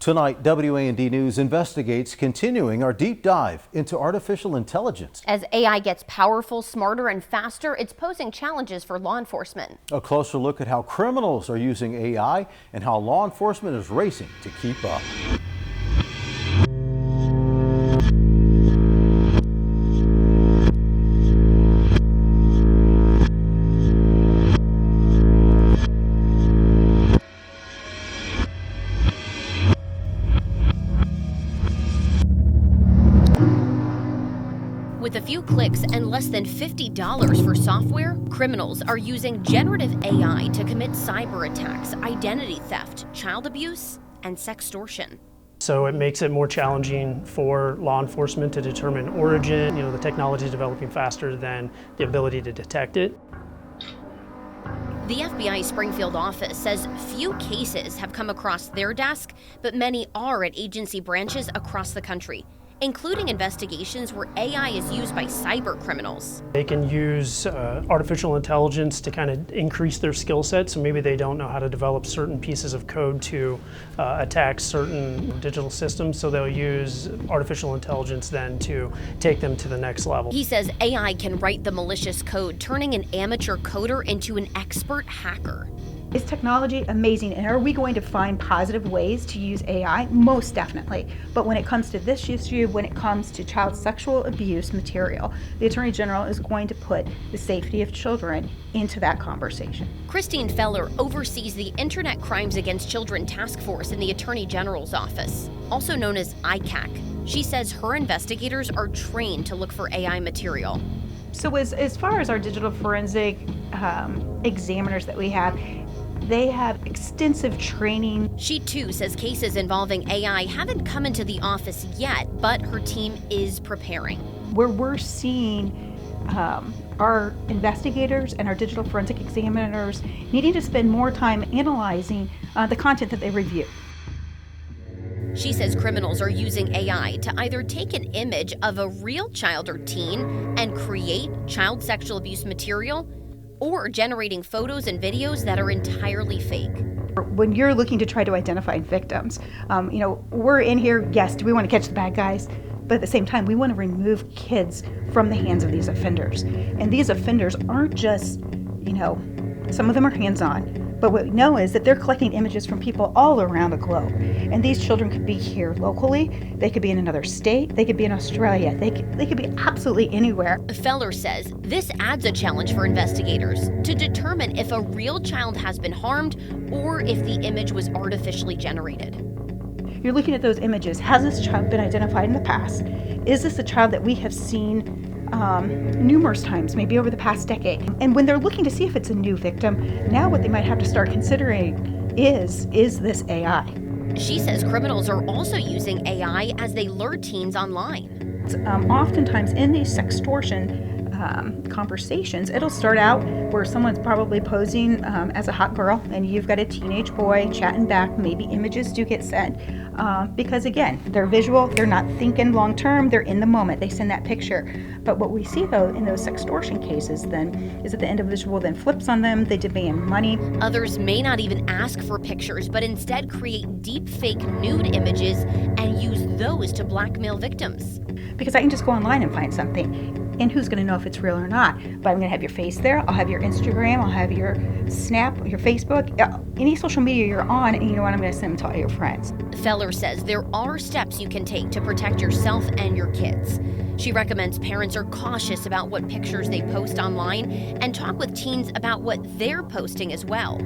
Tonight, WAND News investigates continuing our deep dive into artificial intelligence. As AI gets powerful, smarter, and faster, it's posing challenges for law enforcement. A closer look at how criminals are using AI and how law enforcement is racing to keep up. With a few clicks and less than $50 for software, criminals are using generative AI to commit cyber attacks, identity theft, child abuse, and sextortion. So it makes it more challenging for law enforcement to determine origin. The technology is developing faster than the ability to detect it. The FBI Springfield office says few cases have come across their desk, but many are at agency branches across the country, including investigations where AI is used by cyber criminals. They can use artificial intelligence to kind of increase their skill set, so maybe they don't know how to develop certain pieces of code to attack certain digital systems, so they'll use artificial intelligence then to take them to the next level. He says AI can write the malicious code, turning an amateur coder into an expert hacker. Is technology amazing, and are we going to find positive ways to use AI? Most definitely. But when it comes to this issue, when it comes to child sexual abuse material, the Attorney General is going to put the safety of children into that conversation. Christine Feller oversees the Internet Crimes Against Children Task Force in the Attorney General's office, also known as ICAC. She says her investigators are trained to look for AI material. So as far as our digital forensic examiners that we have, they have extensive training. She too says cases involving AI haven't come into the office yet, but her team is preparing. Where we're seeing our investigators and our digital forensic examiners needing to spend more time analyzing the content that they review. She says criminals are using AI to either take an image of a real child or teen and create child sexual abuse material, or generating photos and videos that are entirely fake. When you're looking to try to identify victims, we're in here, yes, do we want to catch the bad guys? But at the same time, we want to remove kids from the hands of these offenders. And these offenders aren't just, some of them are hands-on, but what we know is that they're collecting images from people all around the globe. And these children could be here locally, they could be in another state, they could be in Australia, they could be absolutely anywhere. Feller says this adds a challenge for investigators to determine if a real child has been harmed or if the image was artificially generated. You're looking at those images. Has this child been identified in the past? Is this a child that we have seen numerous times, maybe over the past decade? And when they're looking to see if it's a new victim, now what they might have to start considering is this AI? She says criminals are also using AI as they lure teens online. Oftentimes in these sextortion conversations, it'll start out where someone's probably posing as a hot girl and you've got a teenage boy chatting back. Maybe images do get sent because again, they're visual, they're not thinking long term, they're in the moment, they send that picture. But what we see though in those sextortion cases then is that the individual then flips on them, they demand money. Others may not even ask for pictures, but instead create deep fake nude images and use those to blackmail victims. Because I can just go online and find something. And who's going to know if it's real or not? But I'm going to have your face there, I'll have your Instagram, I'll have your Snap, your Facebook, any social media you're on, and you know what, I'm going to send them to all your friends. Feller says there are steps you can take to protect yourself and your kids. She recommends parents are cautious about what pictures they post online and talk with teens about what they're posting as well.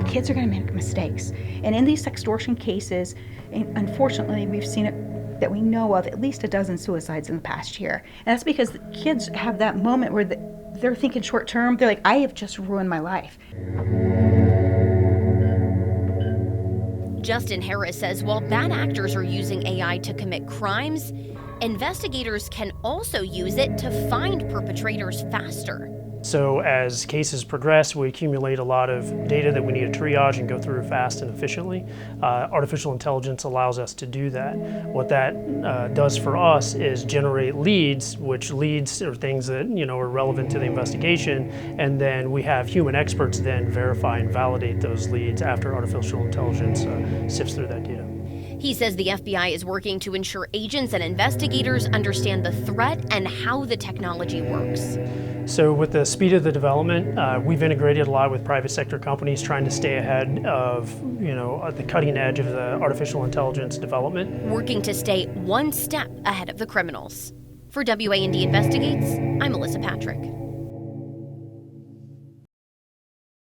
Kids are going to make mistakes. And in these sextortion cases, unfortunately, we've seen it that we know of at least a dozen suicides in the past year. And that's because the kids have that moment where they're thinking short term. They're like, I have just ruined my life. Justin Harris says while bad actors are using AI to commit crimes, investigators can also use it to find perpetrators faster. So as cases progress, we accumulate a lot of data that we need to triage and go through fast and efficiently. Artificial intelligence allows us to do that. What that does for us is generate leads, which leads are things that are relevant to the investigation, and then we have human experts then verify and validate those leads after artificial intelligence sifts through that data. He says the FBI is working to ensure agents and investigators understand the threat and how the technology works. So with the speed of the development, we've integrated a lot with private sector companies trying to stay ahead of, the cutting edge of the artificial intelligence development. Working to stay one step ahead of the criminals. For WAND Investigates, I'm Alyssa Patrick.